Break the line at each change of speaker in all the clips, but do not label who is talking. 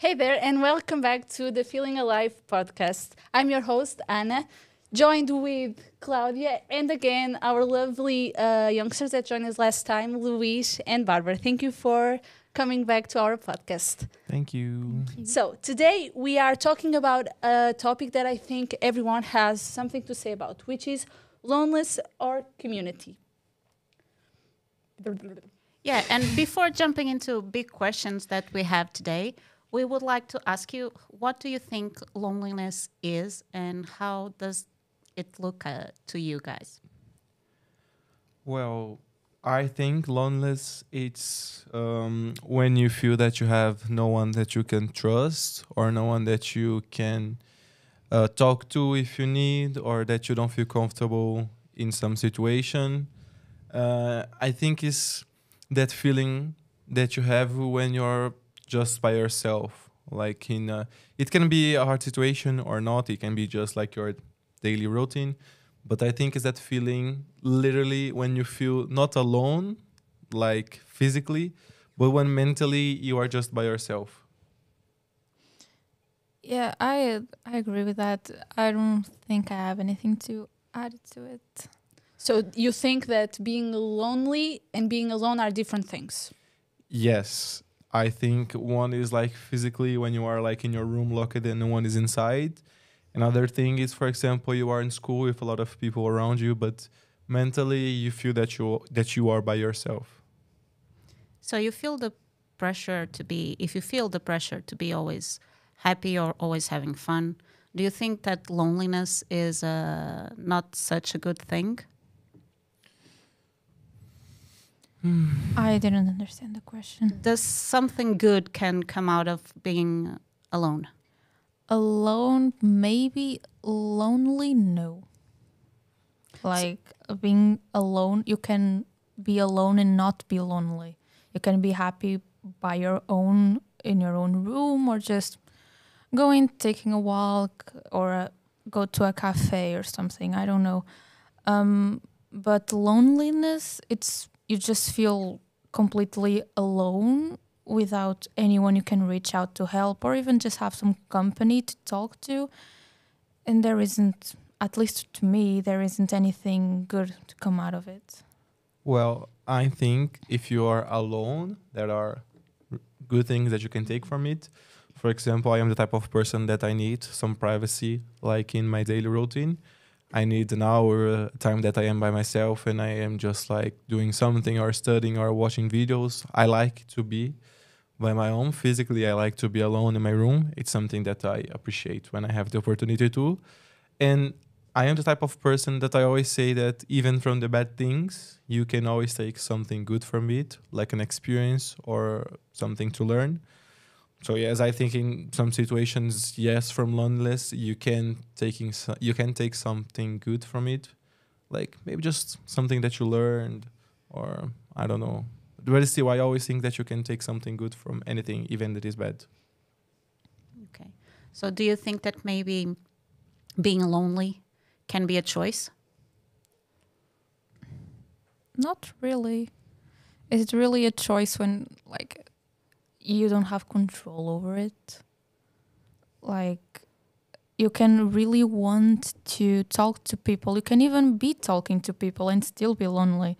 Hey there, and welcome back to the Feeling Alive podcast. I'm your host, Anna, joined with Claudia, and again, our lovely youngsters that joined us last time, Luis and Barbara. Thank you for coming back to our podcast.
Thank you.
So, today we are talking about a topic that I think everyone has something to say about, which is loneliness or community.
Yeah, and before jumping into big questions that we have today, we would like to ask you, what do you think loneliness is and how does it look to you guys?
Well, I think loneliness it's when you feel that you have no one that you can trust or no one that you can talk to if you need or that you don't feel comfortable in some situation. I think it's that feeling that you have when you're just by yourself. Like it can be a hard situation or not. It can be just like your daily routine. But I think it's that feeling literally when you feel not alone, like physically, but when mentally you are just by yourself.
Yeah, I agree with that. I don't think I have anything to add to it.
So, you think that being lonely and being alone are different things?
Yes, I think one is like physically when you are like in your room locked and no one is inside. Another thing is, for example, you are in school with a lot of people around you, but mentally you feel that you are by yourself.
So you feel the pressure to be, if you feel the pressure to be always happy or always having fun, do you think that loneliness is not such a good thing?
I didn't understand the question.
Does something good can come out of being alone?
Alone, maybe. Lonely, no. Like being alone, you can be alone and not be lonely. You can be happy by your own, in your own room, or just going, taking a walk, or go to a cafe or something. I don't know. But loneliness, it's you just feel completely alone without anyone you can reach out to help or even just have some company to talk to. And there isn't, at least to me, there isn't anything good to come out of it.
Well, I think if you are alone, there are good things that you can take from it. For example, I am the type of person that I need some privacy, like in my daily routine. I need an hour time that I am by myself and I am just like doing something or studying or watching videos. I like to be by my own. Physically, I like to be alone in my room. It's something that I appreciate when I have the opportunity to. And I am the type of person that I always say that even from the bad things, you can always take something good from it, like an experience or something to learn. So yes, I think in some situations, yes, from loneliness, you can take something good from it, like maybe just something that you learned, or I don't know. But still, I always think that you can take something good from anything, even that is bad.
Okay. So do you think that maybe being lonely can be a choice?
Not really. Is it really a choice when, like, you don't have control over it? Like, you can really want to talk to people. You can even be talking to people and still be lonely.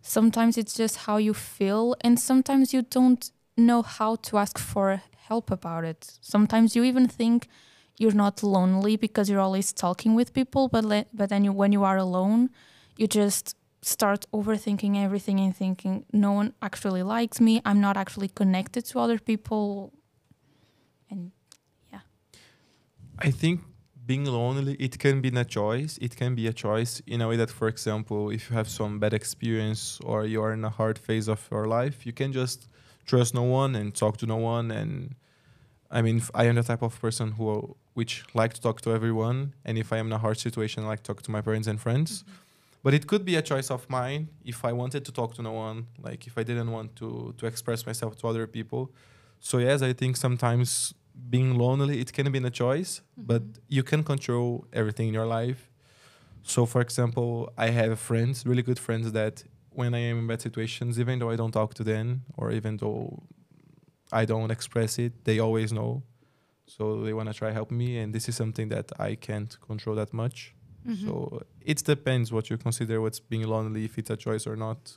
Sometimes it's just how you feel, and sometimes you don't know how to ask for help about it. Sometimes you even think you're not lonely because you're always talking with people, but then when you are alone, you just start overthinking everything and thinking no one actually likes me. I'm not actually connected to other people, and yeah.
I think being lonely, it can be a choice. It can be a choice in a way that, for example, if you have some bad experience or you are in a hard phase of your life, you can just trust no one and talk to no one. And I mean, I am the type of person which like to talk to everyone. And if I am in a hard situation, I like to talk to my parents and friends. But it could be a choice of mine if I wanted to talk to no one, like if I didn't want to express myself to other people. So yes, I think sometimes being lonely, it can be a choice, but you can control everything in your life. So for example, I have friends, really good friends that when I am in bad situations, even though I don't talk to them or even though I don't express it, they always know. So they want to try help me, and this is something that I can't control that much. So it depends what you consider what's being lonely, if it's a choice or not.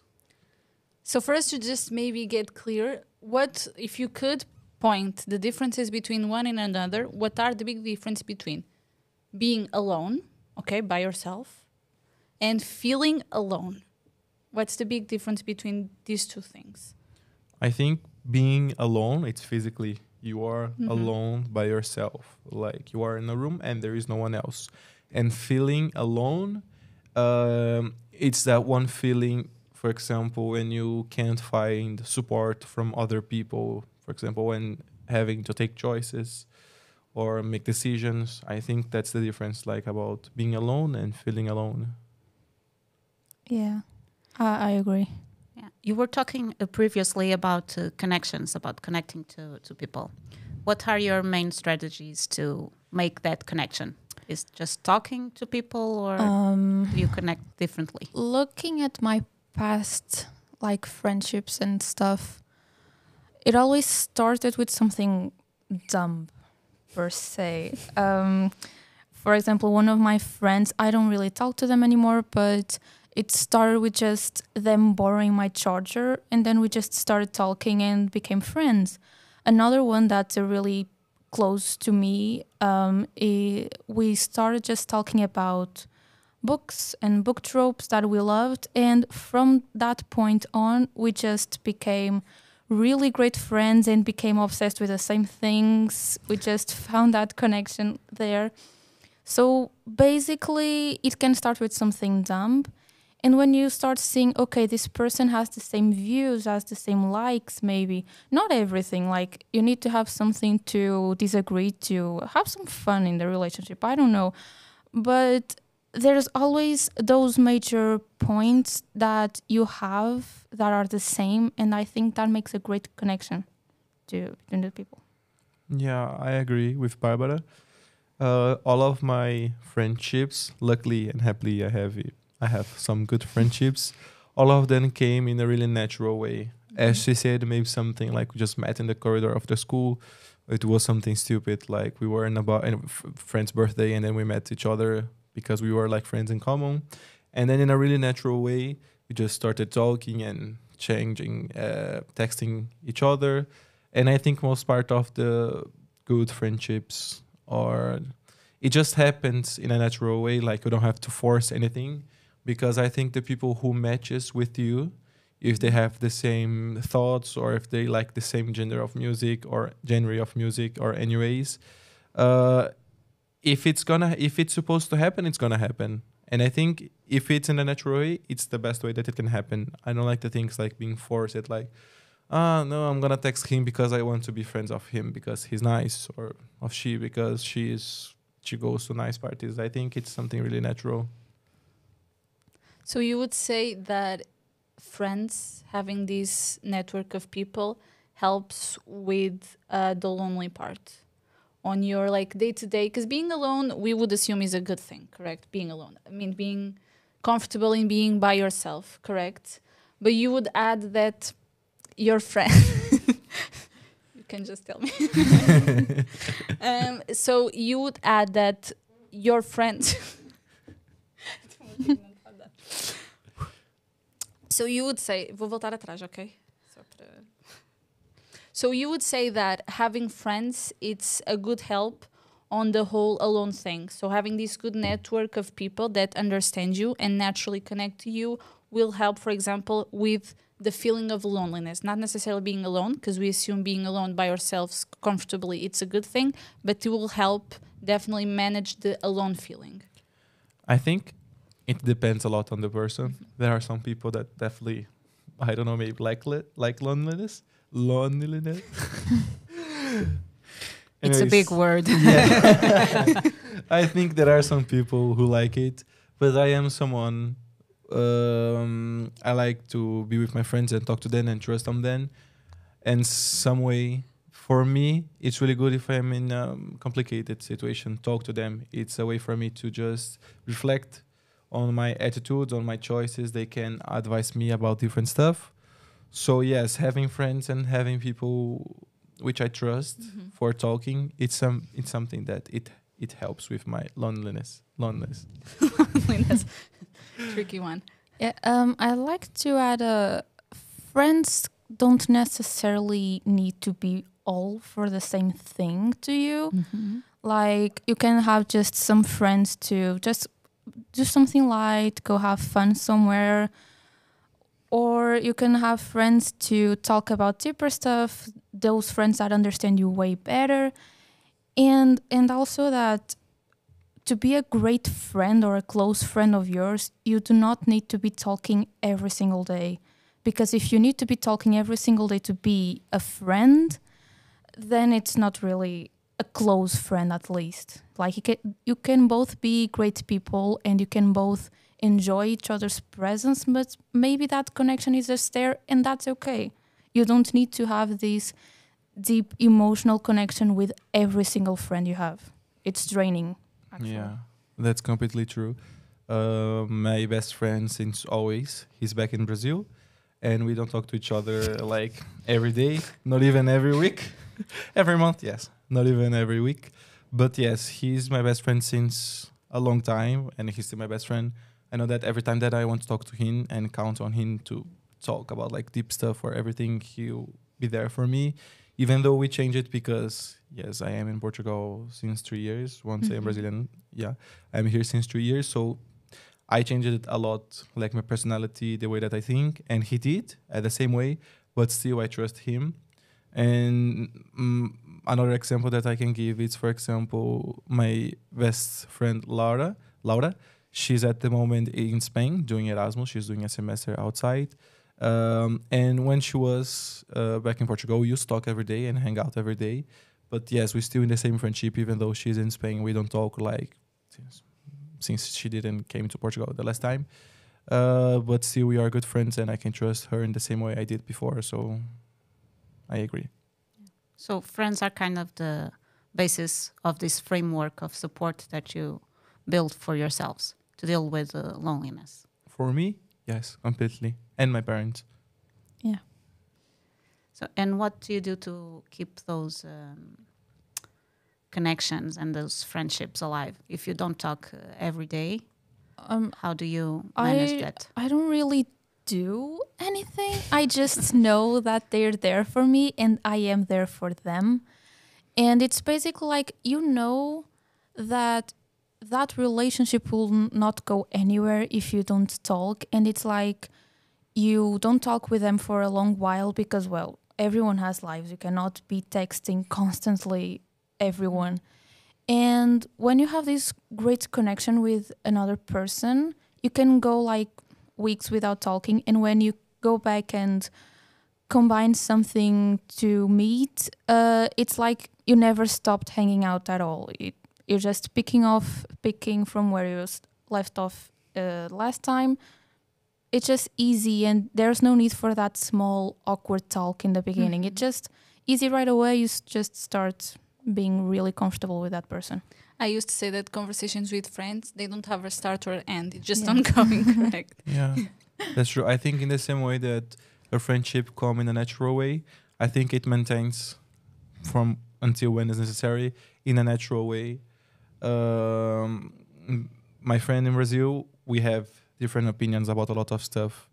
So for us to just maybe get clear, what if you could point the differences between one and another? What are the big difference between being alone, okay, by yourself, and feeling alone? What's the big difference between these two things?
I think being alone, it's physically. You are alone by yourself. Like you are in a room and there is no one else. And feeling alone, it's that one feeling, for example, when you can't find support from other people, for example, when having to take choices or make decisions. I think that's the difference, like about being alone and feeling alone.
Yeah, I agree.
Yeah. You were talking previously about connections, about connecting to people. What are your main strategies to make that connection? Is just talking to people, or do you connect differently?
Looking at my past, like friendships and stuff, it always started with something dumb, per se. For example, one of my friends, I don't really talk to them anymore, but it started with just them borrowing my charger, and then we just started talking and became friends. Another one that's really close to me, we started just talking about books and book tropes that we loved, and from that point on, we just became really great friends and became obsessed with the same things. We just found that connection there. So basically, it can start with something dumb. And when you start seeing, okay, this person has the same views, has the same likes, maybe not everything, like you need to have something to disagree, to have some fun in the relationship. I don't know. But there's always those major points that you have that are the same. And I think that makes a great connection between the people.
Yeah, I agree with Barbara. All of my friendships, luckily and happily, I have some good friendships. All of them came in a really natural way. As she said, maybe something like we just met in the corridor of the school. It was something stupid, like we were in a friend's birthday, and then we met each other because we were like friends in common. And then in a really natural way, we just started talking and changing, texting each other. And I think most part of the good friendships are, it just happens in a natural way, like you don't have to force anything. Because I think the people who matches with you, if they have the same thoughts or if they like the same genre of music or anyways, if it's supposed to happen, it's gonna happen. And I think if it's in a natural way, it's the best way that it can happen. I don't like the things like being forced, like, no, I'm gonna text him because I want to be friends of him because he's nice, or of she because she goes to nice parties. I think it's something really natural.
So you would say that friends, having this network of people, helps with the lonely part on your like day to day? Because being alone, we would assume is a good thing, correct? Being alone. I mean, being comfortable in being by yourself, correct? But you would add that your friend. You can just tell me. So you would add that your friends. So you would say, vou voltar atrás, okay? So you would say that having friends, it's a good help on the whole alone thing. So having this good network of people that understand you and naturally connect to you will help, for example, with the feeling of loneliness. Not necessarily being alone, because we assume being alone by ourselves comfortably, it's a good thing, but it will help definitely manage the alone feeling.
I think it depends a lot on the person. There are some people that definitely, I don't know, maybe like loneliness. Loneliness.
It's a big word.
I think there are some people who like it, but I am someone, I like to be with my friends and talk to them and trust on them. And some way, for me, it's really good if I'm in a complicated situation, talk to them. It's a way for me to just reflect on my attitudes, on my choices. They can advise me about different stuff. So yes, having friends and having people which I trust for talking, it's something that it helps with my loneliness.
Loneliness. Tricky one.
Yeah, I like to add friends don't necessarily need to be all for the same thing to you. Like you can have just some friends to just do something light, go have fun somewhere, or you can have friends to talk about deeper stuff, those friends that understand you way better. And also that to be a great friend or a close friend of yours, you do not need to be talking every single day. Because if you need to be talking every single day to be a friend, then it's not really a close friend, at least. Like you can both be great people and you can both enjoy each other's presence, but maybe that connection is just there and that's okay. You don't need to have this deep emotional connection with every single friend you have. It's draining, actually.
Yeah, that's completely true. My best friend since always, he's back in Brazil, and we don't talk to each other like every day, not even every week. Every month, yes, not even every week. But yes, he's my best friend since a long time, and he's still my best friend. I know that every time that I want to talk to him and count on him to talk about like deep stuff or everything, he'll be there for me. Even though we change it because, yes, I am in Portugal since 3 years. Once I'm Brazilian, yeah, I'm here since 3 years. So I changed it a lot, like my personality, the way that I think, and he did at the same way, but still I trust him. And another example that I can give is, for example, my best friend Laura, she's at the moment in Spain doing Erasmus. She's doing a semester outside. And when she was back in Portugal, we used to talk every day and hang out every day. But yes, we're still in the same friendship, even though she's in Spain. We don't talk like since she didn't came to Portugal the last time. But still, we are good friends, and I can trust her in the same way I did before. So I agree.
So friends are kind of the basis of this framework of support that you build for yourselves to deal with loneliness.
For me, yes, completely. And my parents.
Yeah.
So, and what do you do to keep those connections and those friendships alive? If you don't talk every day, how do you manage that?
I don't really do anything. I just know that they're there for me and I am there for them. And it's basically like, you know that that relationship will not go anywhere if you don't talk. And it's like you don't talk with them for a long while because, well, everyone has lives. You cannot be texting constantly everyone. And when you have this great connection with another person, you can go like weeks without talking. And when you go back and combine something to meet, it's like you never stopped hanging out at all. You're just picking from where you left off last time. It's just easy, and there's no need for that small awkward talk in the beginning. It's just easy right away. You just start being really comfortable with that person.
I used to say that conversations with friends, they don't have a start or end. It's just ongoing, correct?
Yeah, that's true. I think in the same way that a friendship come in a natural way, I think it maintains from until when is necessary in a natural way. My friend in Brazil, we have different opinions about a lot of stuff,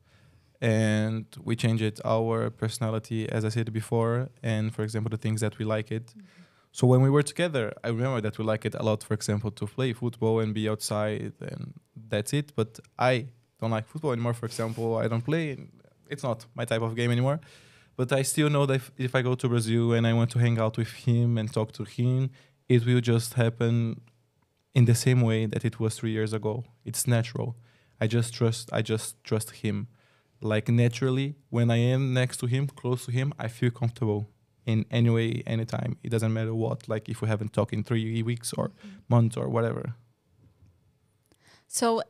and we change it our personality, as I said before, and for example the things that we like it. So when we were together, I remember that we like it a lot, for example, to play football and be outside, and that's it. But I don't like football anymore, for example. I don't play. It's not my type of game anymore. But I still know that if I go to Brazil and I want to hang out with him and talk to him, it will just happen in the same way that it was 3 years ago. It's natural. I just trust him. Like naturally, when I am next to him, close to him, I feel comfortable in any way, anytime. It doesn't matter what, like if we haven't talked in 3 weeks or months or whatever.
So,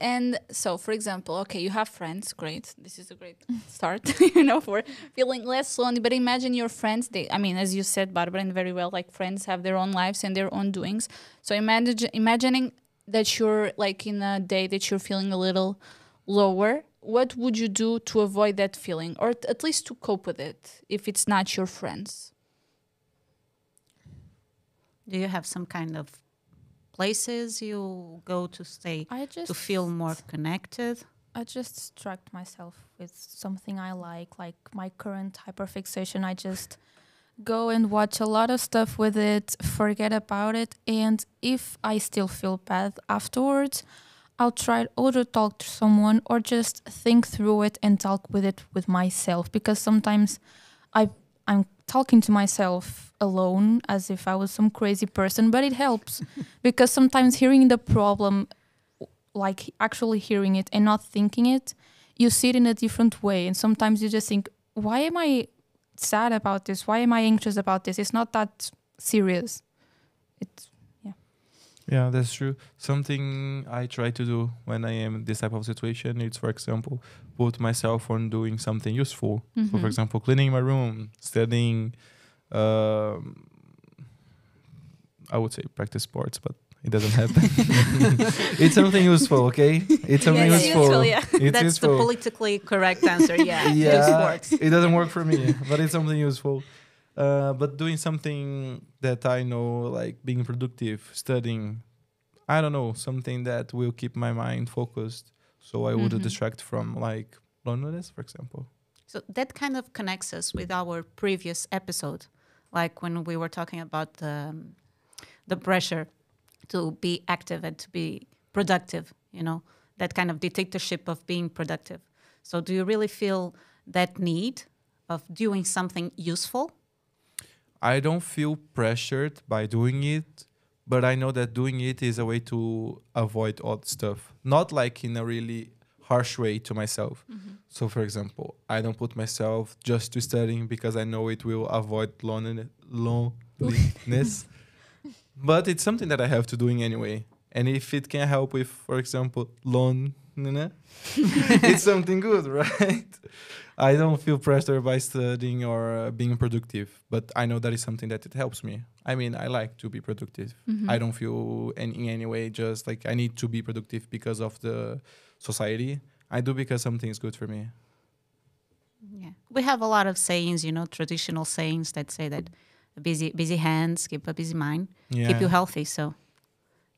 for example, okay, you have friends, great. This is a great start, for feeling less lonely. But imagine your friends, as you said, Barbara, and very well, like friends have their own lives and their own doings. So imagining that you're like in a day that you're feeling a little lower, what would you do to avoid that feeling, or at least to cope with it if it's not your friends?
Do you have some kind of places you go to stay
I
to feel more connected?
just distract myself with something I like my current hyperfixation. I just go and watch a lot of stuff with it, forget about it, and if I still feel bad afterwards, I'll try either talk to someone or just think through it and talk with it with myself, because sometimes I'm talking to myself alone as if I was some crazy person, but it helps because sometimes hearing the problem, like actually hearing it and not thinking it, you see it in a different way. And sometimes you just think, why am I sad about this? Why am I anxious about this? It's not that serious. It's
Yeah, that's true. Something I try to do when I am in this type of situation, it's, for example, put myself on doing something useful. So, for example, cleaning my room, studying, I would say practice sports, but it doesn't happen. It's something useful, okay? It's something
Yes,
useful.
useful, yeah.
It's
That's
useful.
the politically correct answer. Yeah, do
Yeah,
sports.
it doesn't work for me, but it's something useful. But doing something that I know, like being productive, studying, I don't know, something that will keep my mind focused, so I would distract from like loneliness, for example.
So that kind of connects us with our previous episode, like when we were talking about the pressure to be active and to be productive, you know, that kind of dictatorship of being productive. So do you really feel that need of doing something useful?
I don't feel pressured by doing it, but I know that doing it is a way to avoid odd stuff. Not like in a really harsh way to myself. So, for example, I don't put myself just to studying because I know it will avoid loneliness. But it's something that I have to doing anyway. And if it can help with, for example, loneliness, it's something good, right? I don't feel pressured by studying or being productive, but I know that is something that it helps me. I mean, I like to be productive. I don't feel in any way just like I need to be productive because of the society. I do because something is good for me.
Yeah, we have a lot of sayings, you know, traditional sayings that say that busy hands keep a busy mind,
Yeah.
keep you healthy. So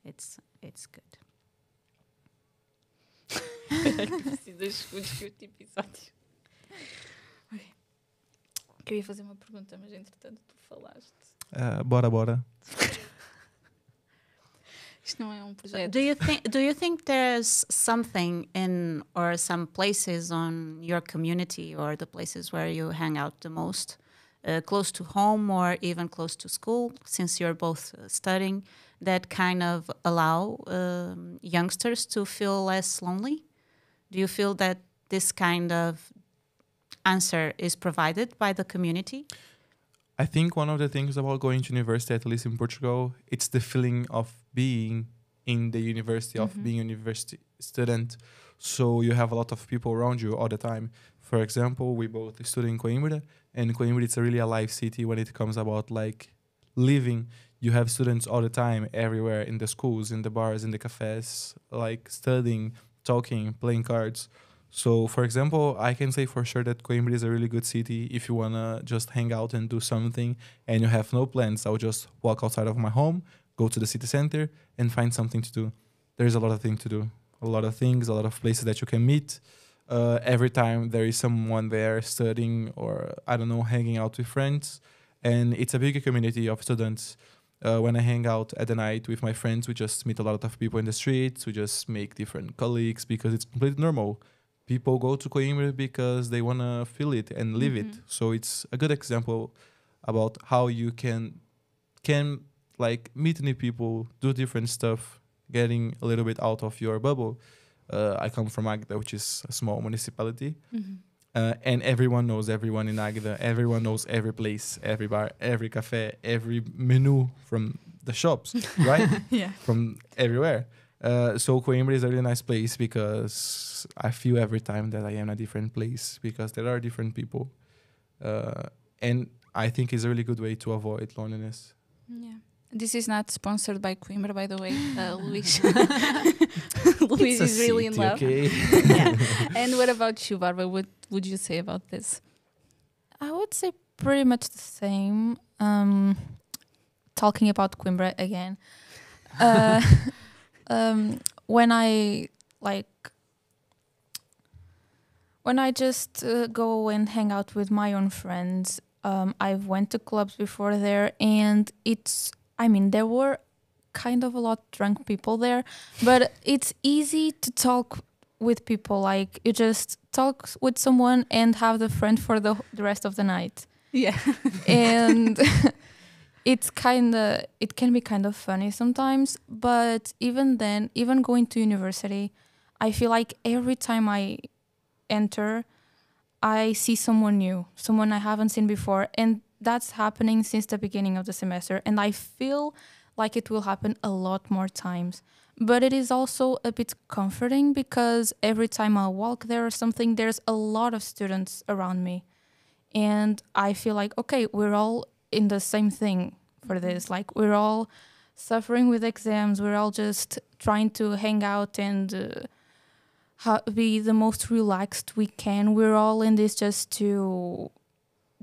it's good.
Queria fazer uma pergunta, mas entretanto tu falaste.
Bora.
Isto não é um projeto.
Do you think there's something in or some places on your community or the places where you hang out the most, close to home or even close to school, since you're both studying, that kind of allow youngsters to feel less lonely? Do you feel that this kind of answer is provided by the community?
I think one of the things about going to university, at least in Portugal, it's the feeling of being in the university, of being a university student. So you have a lot of people around you all the time. For example, we both study in Coimbra, and Coimbra is a really alive city when it comes about like living. You have students all the time, everywhere, in the schools, in the bars, in the cafes, like studying, talking, playing cards. So, for example, I can say for sure that Coimbra is a really good city if you want to just hang out and do something and you have no plans. I'll just walk outside of my home, go to the city center and find something to do. There's a lot of things to do, a lot of things, a lot of places that you can meet. Every time there is someone there studying or, I don't know, hanging out with friends. And it's a big community of students. When I hang out at the night with my friends, we just meet a lot of people in the streets. We just make different colleagues because it's completely normal. People go to Coimbra because they want to feel it and live it. So it's a good example about how you can like meet new people, do different stuff, getting a little bit out of your bubble. I come from Agda, which is a small municipality. And everyone knows everyone in Agda. Everyone knows every place, every bar, every cafe, every menu from the shops, right?
Yeah.
From everywhere. So Coimbra is a really nice place because I feel every time that I am in a different place because there are different people. And I think it's a really good way to avoid loneliness.
Yeah. This is not sponsored by Coimbra, by the way. Luis. Luis is really in love.
Okay?
Yeah. And what about you, Barbara? What would you say about this?
I would say pretty much the same. talking about Coimbra again. Uh, when I just go and hang out with my own friends, I've went to clubs before there, and there were kind of a lot drunk people there, but it's easy to talk with people. Like, you just talk with someone and have the friend for the rest of the night.
Yeah.
And it can be kind of funny sometimes, but even then, even going to university, I feel like every time I enter, I see someone new, someone I haven't seen before, and that's happening since the beginning of the semester, and I feel like it will happen a lot more times. But it is also a bit comforting because every time I walk there or something, there's a lot of students around me, and I feel like, okay, we're all in the same thing for this. Like, we're all suffering with exams, we're all just trying to hang out and be the most relaxed we can. We're all in this just to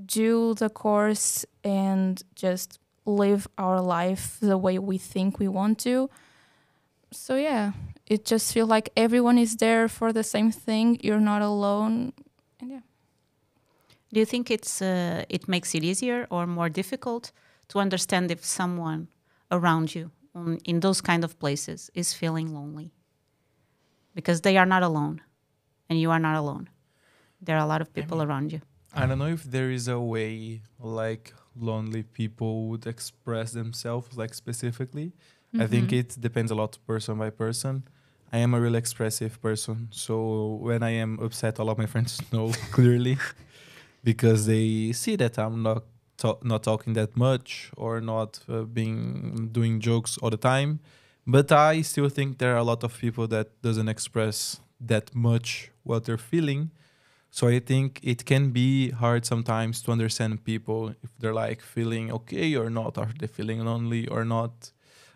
do the course and just live our life the way we think we want to. So yeah, it just feels like everyone is there for the same thing. You're not alone. And yeah.
Do you think it makes it easier or more difficult to understand if someone around you in those kind of places is feeling lonely? Because they are not alone, and you are not alone. There are a lot of people around you.
I don't know if there is a way like lonely people would express themselves like specifically. I think it depends a lot person by person. I am a really expressive person, so when I am upset, all of my friends know clearly because they see that I'm not talking that much or not doing jokes all the time. But I still think there are a lot of people that doesn't express that much what they're feeling. So I think it can be hard sometimes to understand people if they're like feeling okay or not, are they feeling lonely or not.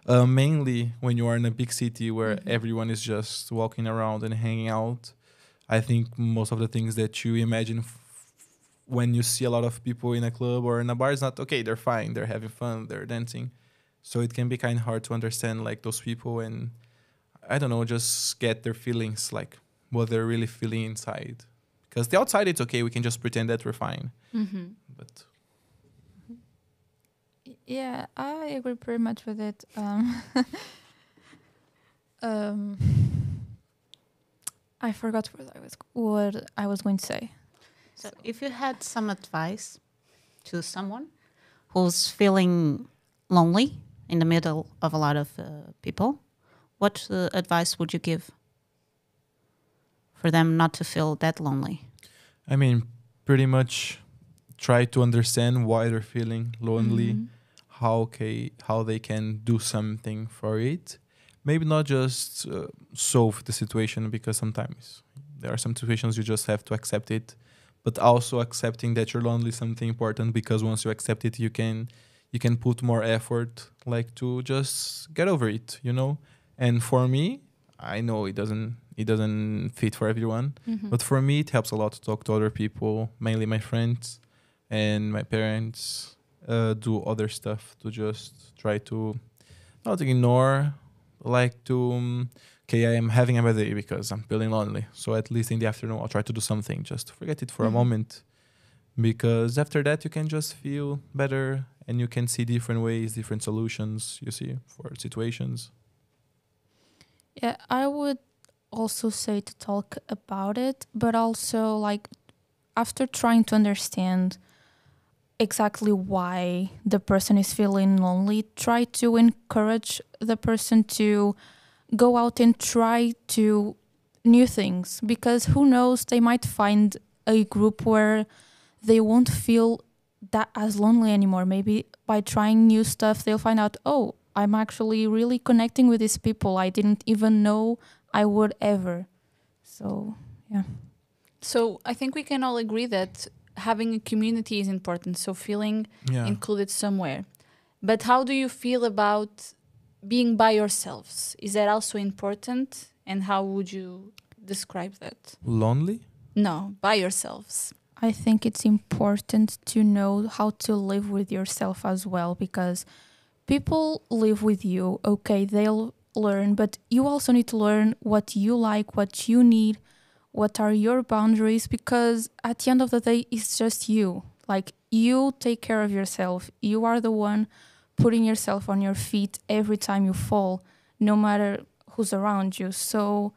Mainly when you are in a big city where everyone is just walking around and hanging out. I think most of the things that you imagine when you see a lot of people in a club or in a bar is not okay. They're fine, they're having fun, they're dancing. So it can be kind of hard to understand like those people and, I don't know, just get their feelings, like what they're really feeling inside. Because the outside, it's okay. We can just pretend that we're fine. But
Yeah, I agree pretty much with it. I forgot what I was going to say.
So if you had some advice to someone who's feeling lonely in the middle of a lot of people, what advice would you give for them not to feel that lonely?
I mean, pretty much try to understand why they're feeling lonely, how they can do something for it. Maybe not just solve the situation, because sometimes there are some situations you just have to accept it, but also accepting that you're lonely is something important, because once you accept it, you can put more effort, like to just get over it, you know. And for me, I know it doesn't fit for everyone, but for me it helps a lot to talk to other people, mainly my friends and my parents, do other stuff to just try to not ignore, like to okay, I am having a bad day because I'm feeling lonely, so at least in the afternoon I'll try to do something just to forget it for a moment, because after that you can just feel better and you can see different ways, different solutions, you see, for situations.
Yeah, I would also say to talk about it, but also like after trying to understand exactly why the person is feeling lonely, try to encourage the person to go out and try to new things, because who knows, they might find a group where they won't feel that as lonely anymore. Maybe by trying new stuff they'll find out, oh, I'm actually really connecting with these people I didn't even know I would ever. So yeah.
So I think we can all agree that having a community is important, so feeling included somewhere. But how do you feel about being by yourselves? Is that also important? And how would you describe that?
Lonely?
No, by yourselves.
I think it's important to know how to live with yourself as well, because people live with you. Okay, they'll learn, but you also need to learn what you like, what you need, what are your boundaries, because at the end of the day, it's just you. Like, you take care of yourself. You are the one putting yourself on your feet every time you fall, no matter who's around you. So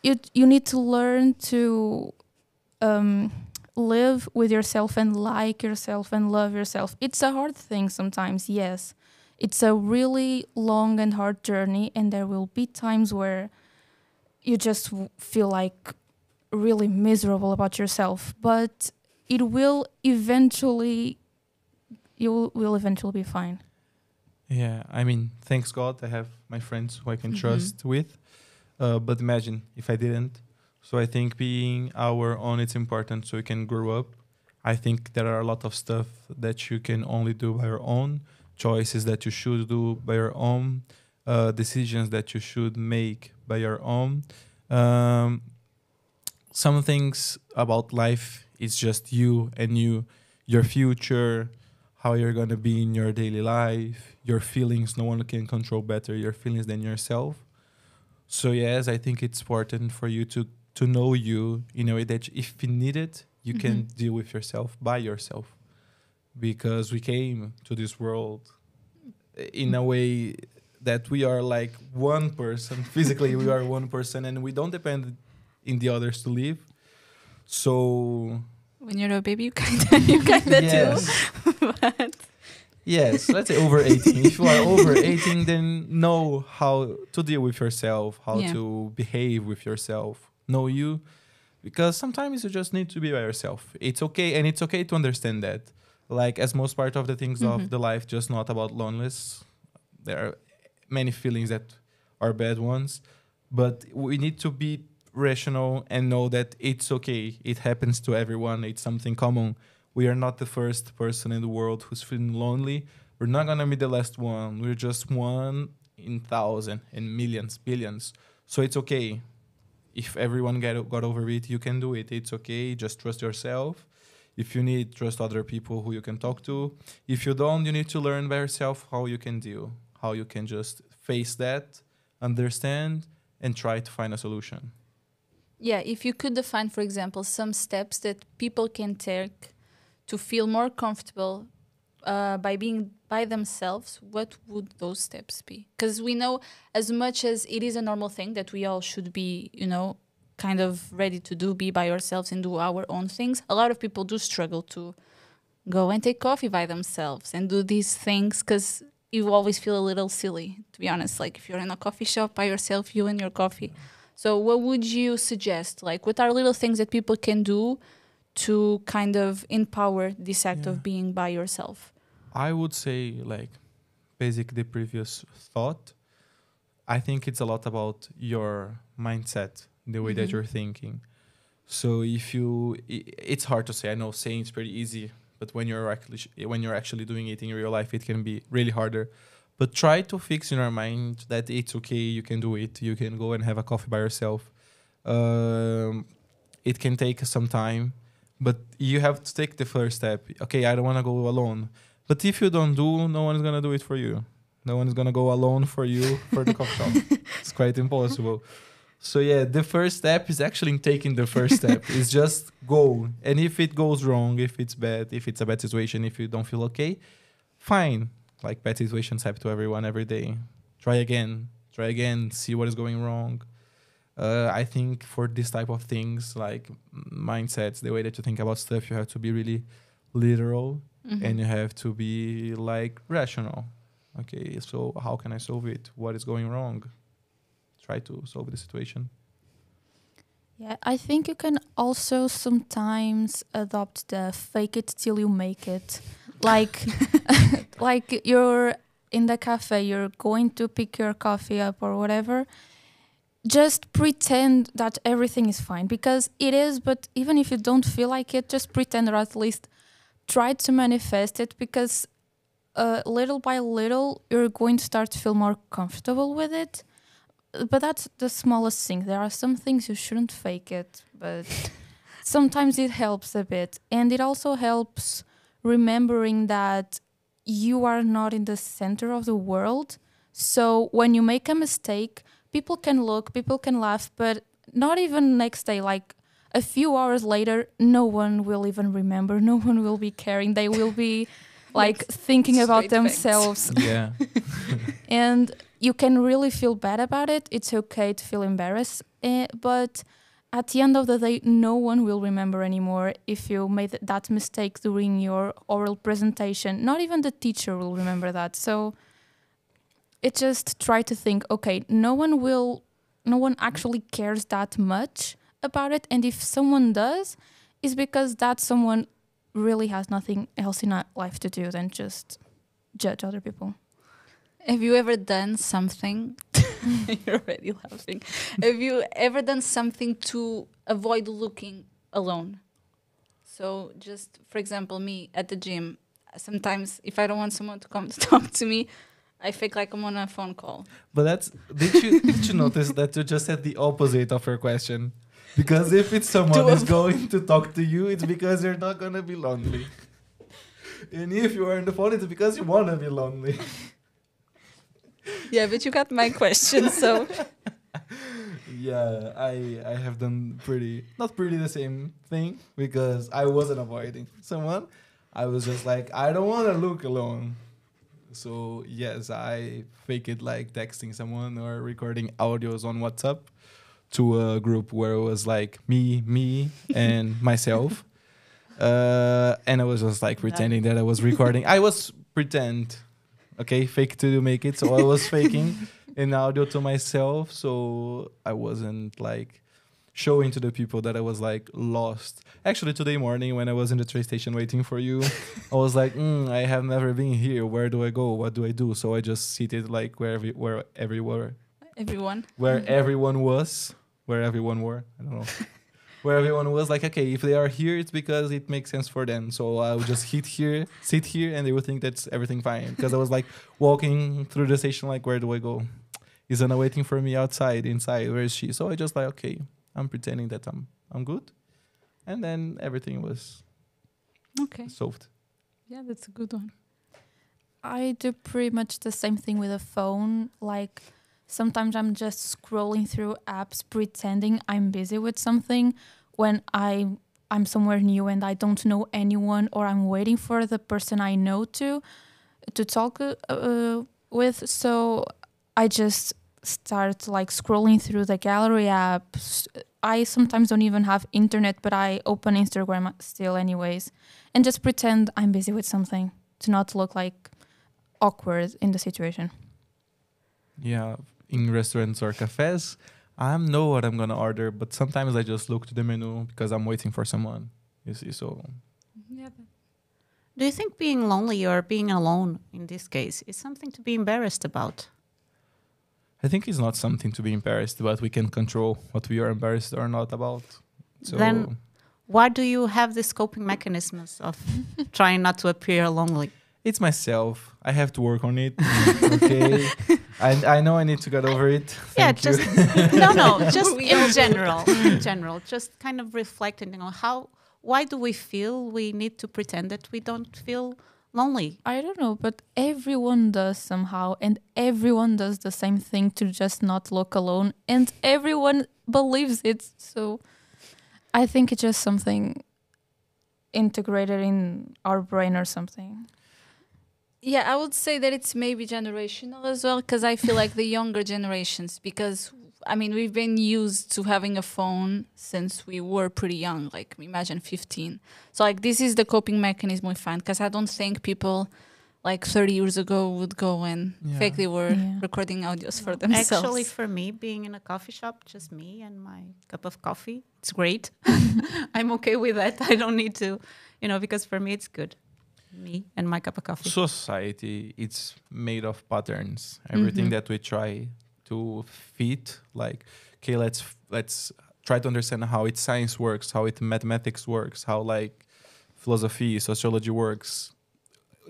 you need to learn to live with yourself and like yourself and love yourself. It's a hard thing sometimes, yes. It's a really long and hard journey, and there will be times where you just feel like really miserable about yourself, but it will eventually, you will eventually be fine.
Yeah, I mean, thanks God, I have my friends who I can trust with. But imagine if I didn't. So I think being our own, it's important so you can grow up. I think there are a lot of stuff that you can only do by your own, choices that you should do by your own, decisions that you should make by your own. Some things about life is just you and you, your future, how you're going to be in your daily life, your feelings. No one can control better your feelings than yourself. So yes, I think it's important for you to know you in a way that if you need it, you can deal with yourself by yourself. Because we came to this world in a way that we are like one person. Physically, we are one person, and we don't depend in the others to live. So
When you're a baby, you kinda
yes.
do. But
Yes, let's say over 18. If you are over 18, then know how to deal with yourself, how
Yeah.
to behave with yourself. Know you, because sometimes you just need to be by yourself. It's okay, and it's okay to understand that. Like, as most part of the things of the life, just not about loneliness. There are many feelings that are bad ones, but we need to be rational and know that it's okay. It happens to everyone. It's something common. We are not the first person in the world who's feeling lonely. We're not gonna be the last one. We're just one in thousand and millions, billions. So it's okay. If everyone got over it, you can do it. It's okay. Just trust yourself. If you need, trust other people who you can talk to. If you don't, you need to learn by yourself how you can deal, how you can just face that, understand, and try to find a solution.
yeah, if you could define, for example, some steps that people can take to feel more comfortable by being by themselves, what would those steps be? Because we know, as much as it is a normal thing that we all should be, kind of ready to be by ourselves and do our own things, a lot of people do struggle to go and take coffee by themselves and do these things because you always feel a little silly, to be honest. Like, if you're in a coffee shop by yourself, you and your coffee. So what would you suggest? Like, what are little things that people can do to kind of empower this act of being by yourself?
I would say, like, basic the previous thought. I think it's a lot about your mindset, the way that you're thinking. So if it's hard to say. I know saying it's pretty easy, but when you're actually doing it in real life, it can be really harder. But try to fix in your mind that it's okay. You can do it. You can go and have a coffee by yourself. It can take some time, but you have to take the first step. Okay, I don't want to go alone. But if you don't do, no one is going to do it for you. No one is going to go alone for you for the coffee shop. It's quite impossible. So yeah, the first step is actually taking the first step. It's just go. And if it goes wrong, if it's bad, if it's a bad situation, if you don't feel okay, fine. Like, bad situations happen to everyone every day. Try again, see what is going wrong. I think for this type of things, like mindsets, the way that you think about stuff, you have to be really literal and you have to be like rational. Okay, so how can I solve it? What is going wrong? Try to solve the situation.
Yeah, I think you can also sometimes adopt the fake it till you make it. Like, like you're in the cafe, you're going to pick your coffee up or whatever. Just pretend that everything is fine, because it is, but even if you don't feel like it, just pretend, or at least try to manifest it, because little by little, you're going to start to feel more comfortable with it. But that's the smallest thing. There are some things you shouldn't fake it, but sometimes it helps a bit. And it also helps remembering that you are not in the center of the world. So when you make a mistake, people can look, people can laugh, but not even next day, like a few hours later, no one will even remember, no one will be caring. They will be like thinking about
Straight facts.
themselves.
Yeah.
And you can really feel bad about it. It's okay to feel embarrassed, but at the end of the day, no one will remember anymore if you made that mistake during your oral presentation. Not even the teacher will remember that. So it just try to think, okay, no one actually cares that much about it. And if someone does, it's because that someone really has nothing else in life to do than just judge other people.
Have you ever done something? You're already laughing. Have you ever done something to avoid looking alone? So, just for example, me at the gym, sometimes if I don't want someone to come to talk to me, I fake like I'm on a phone call.
But did you notice that you just said the opposite of your question? Because if it's someone who's going to talk to you, it's because you're not gonna be lonely. And if you are on the phone, it's because you wanna be lonely.
Yeah, but you got my question, so
Yeah, I have done not pretty the same thing, because I wasn't avoiding someone. I was just like, I don't want to look alone. So yes, I fake it like texting someone or recording audios on WhatsApp to a group where it was like me and myself. And I was just like pretending that I was recording. I was fake to make it. So I was faking an audio to myself. So I wasn't like showing to the people that I was like lost. Actually, today morning when I was in the train station waiting for you, I was like, I have never been here. Where do I go? What do I do? So I just seated like where everyone was, where everyone were. I don't know. Where everyone was like, okay, if they are here, it's because it makes sense for them. So I would just sit here, and they would think that's everything fine. Because I was like walking through the station, like, where do I go? Is Anna waiting for me inside? Where is she? So I just like, okay, I'm pretending that I'm good. And then everything was solved.
Yeah, that's a good one.
I do pretty much the same thing with a phone. Like sometimes I'm just scrolling through apps pretending I'm busy with something when I'm somewhere new and I don't know anyone, or I'm waiting for the person I know to talk with. So I just start like scrolling through the gallery apps. I sometimes don't even have internet, but I open Instagram still anyways and just pretend I'm busy with something to not look like awkward in the situation.
Yeah, in restaurants or cafes, I know what I'm gonna order, but sometimes I just look to the menu because I'm waiting for someone. You see, so
Yeah.
Do you think being lonely or being alone in this case is something to be embarrassed about?
I think it's not something to be embarrassed about. We can control what we are embarrassed or not about. So
Then why do you have these coping mechanisms of trying not to appear lonely?
it's myself. I have to work on it. Okay, I know I need to get over it. Thank you.
Just in general, just kind of reflecting on why do we feel we need to pretend that we don't feel lonely?
I don't know, but everyone does somehow, and everyone does the same thing to just not look alone, and everyone believes it. So I think it's just something integrated in our brain or something.
Yeah, I would say that it's maybe generational as well, because I feel like the younger generations, because I mean, we've been used to having a phone since we were pretty young, like imagine 15. So like this is the coping mechanism we find, because I don't think people like 30 years ago would go and fake they were recording audios for themselves.
Actually, for me, being in a coffee shop, just me and my cup of coffee, it's great. I'm okay with that. I don't need to, because for me it's good. Me and my cup of coffee.
Society, it's made of patterns. Everything that we try to fit, like, okay, let's try to understand how its science works, how it mathematics works, how like philosophy, sociology works.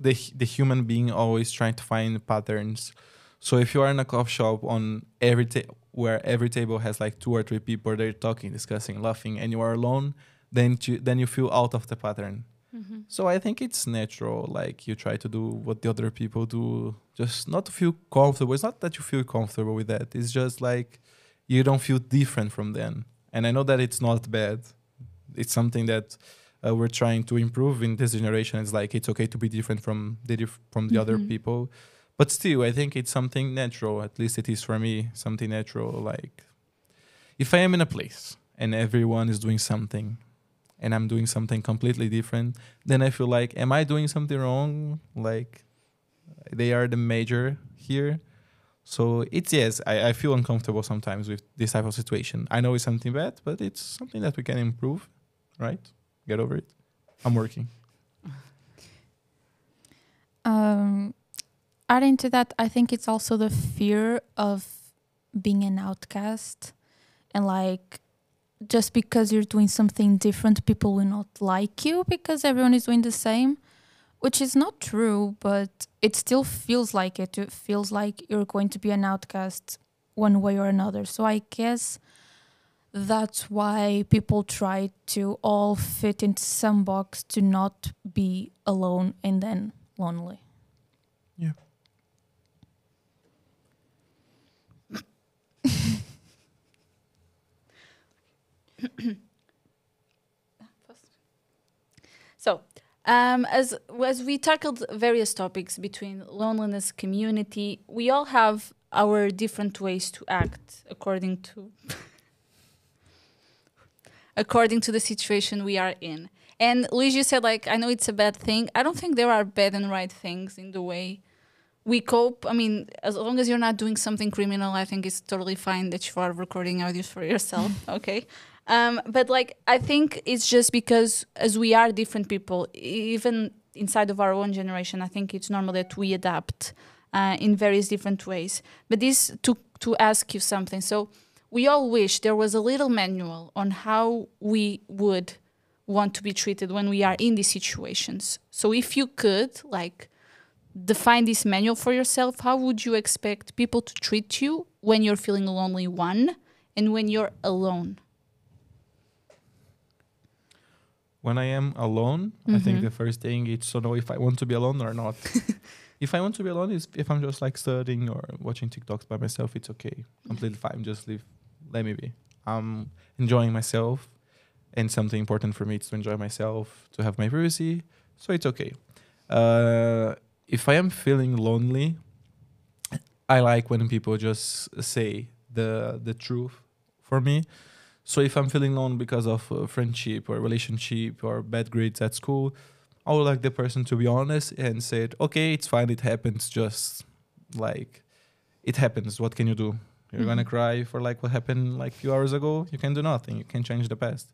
The human being always trying to find patterns. So if you are in a coffee shop on where every table has like 2 or 3 people, they're talking, discussing, laughing, and you are alone, then you feel out of the pattern. So I think it's natural. Like you try to do what the other people do, just not to feel comfortable. It's not that you feel comfortable with that. It's just like you don't feel different from them. And I know that it's not bad. It's something that we're trying to improve in this generation. It's like it's okay to be different from the other people, but still, I think it's something natural. At least it is for me, something natural. Like if I am in a place and everyone is doing something and I'm doing something completely different, then I feel like, am I doing something wrong? Like they are the major here. So it's, yes, I feel uncomfortable sometimes with this type of situation. I know it's something bad, but it's something that we can improve, right? Get over it. I'm working.
Adding to that, I think it's also the fear of being an outcast, and like just because you're doing something different, people will not like you because everyone is doing the same, which is not true, but it still feels like it. It feels like you're going to be an outcast one way or another. So I guess that's why people try to all fit into some box to not be alone and then lonely.
Yeah.
So, as we tackled various topics between loneliness, community, we all have our different ways to act according to the situation we are in. And Luis, you said, like, I know it's a bad thing. I don't think there are bad and right things in the way we cope. I mean, as long as you're not doing something criminal, I think it's totally fine that you are recording audios for yourself. Okay. But like, I think it's just because as we are different people, even inside of our own generation, I think it's normal that we adapt in various different ways. But this to ask you something. So we all wish there was a little manual on how we would want to be treated when we are in these situations. So if you could, like, define this manual for yourself, how would you expect people to treat you when you're feeling lonely, one, and when you're alone?
When I am alone, I think the first thing is to know if I want to be alone or not. If I want to be alone is if I'm just like studying or watching TikToks by myself, it's okay. Completely fine. Just let me be. I'm enjoying myself, and something important for me is to enjoy myself, to have my privacy. So it's okay. If I am feeling lonely, I like when people just say the truth for me. So if I'm feeling lonely because of friendship or relationship or bad grades at school, I would like the person to be honest and say, okay, it's fine, it happens, just like it happens. What can you do? You're gonna cry for like what happened like a few hours ago. You can do nothing. You can change the past.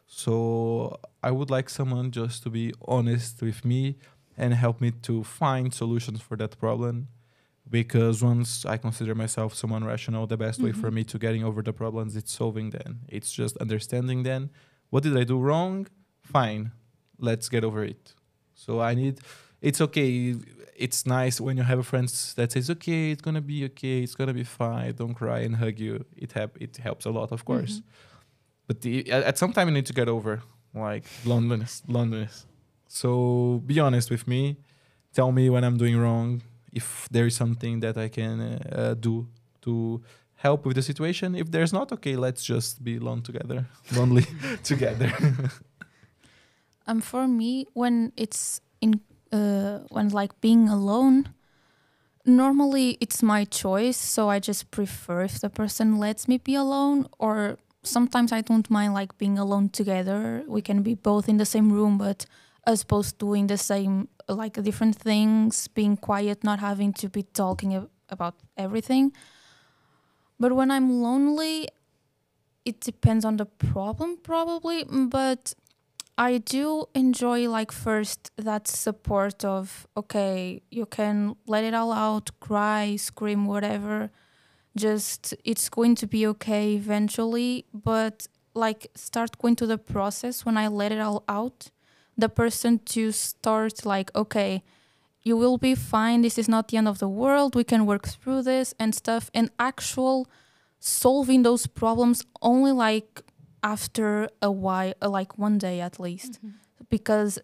So I would like someone just to be honest with me and help me to find solutions for that problem. Because once I consider myself someone rational, the best way for me to getting over the problems is solving them. It's just understanding them. What did I do wrong? Fine. Let's get over it. So it's okay. It's nice when you have a friend that says, okay, it's going to be okay. It's going to be fine. Don't cry and hug you. It helps a lot, of course. But at some time you need to get over like loneliness. So be honest with me. Tell me when I'm doing wrong. If there is something that I can do to help with the situation. If there's not, okay, let's just be lonely together.
For me, when it's when like being alone, normally it's my choice. So I just prefer if the person lets me be alone, or sometimes I don't mind like being alone together. We can be both in the same room, but us both doing the same, like different things, being quiet, not having to be talking about everything. But when I'm lonely, it depends on the problem probably, but I do enjoy like first that support of, okay, you can let it all out, cry, scream, whatever, just it's going to be okay eventually. But like start going to the process when I let it all out, the person to start like, okay, you will be fine, this is not the end of the world, we can work through this and stuff, and actual solving those problems only like after a while, like one day at least, because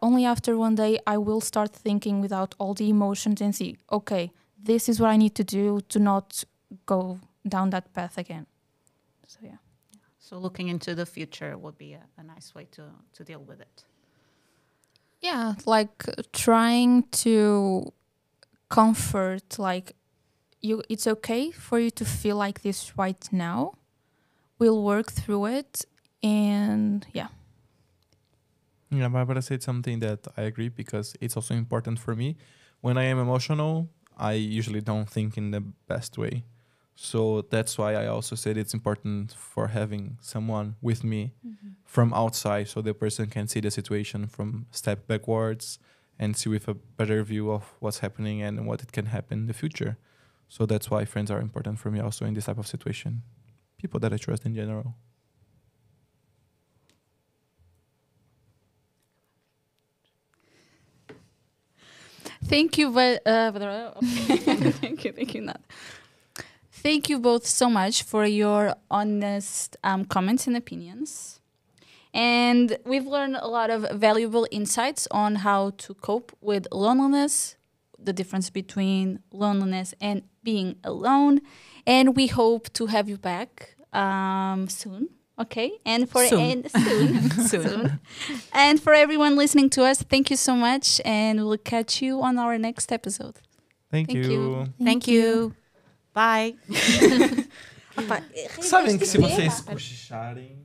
only after one day I will start thinking without all the emotions and see, okay, this is what I need to do to not go down that path again. So yeah.
So looking into the future would be a nice way to deal with it.
Yeah, like trying to comfort, like it's okay for you to feel like this right now. We'll work through it, and yeah.
Yeah, Barbara said something that I agree because it's also important for me. When I am emotional, I usually don't think in the best way. So that's why I also said it's important for having someone with me from outside so the person can see the situation from step backwards and see with a better view of what's happening and what it can happen in the future. So that's why friends are important for me also in this type of situation. People that I trust in general.
Thank you, thank you, Nat. Thank you both so much for your honest comments and opinions. And we've learned a lot of valuable insights on how to cope with loneliness, the difference between loneliness and being alone. And we hope to have you back soon. Okay, and for
Soon.
soon. And for everyone listening to us, thank you so much, and we'll catch you on our next episode.
Thank
Thank
you.
you.
Thank you. Bye.
Sabem que se vocês cochicharem...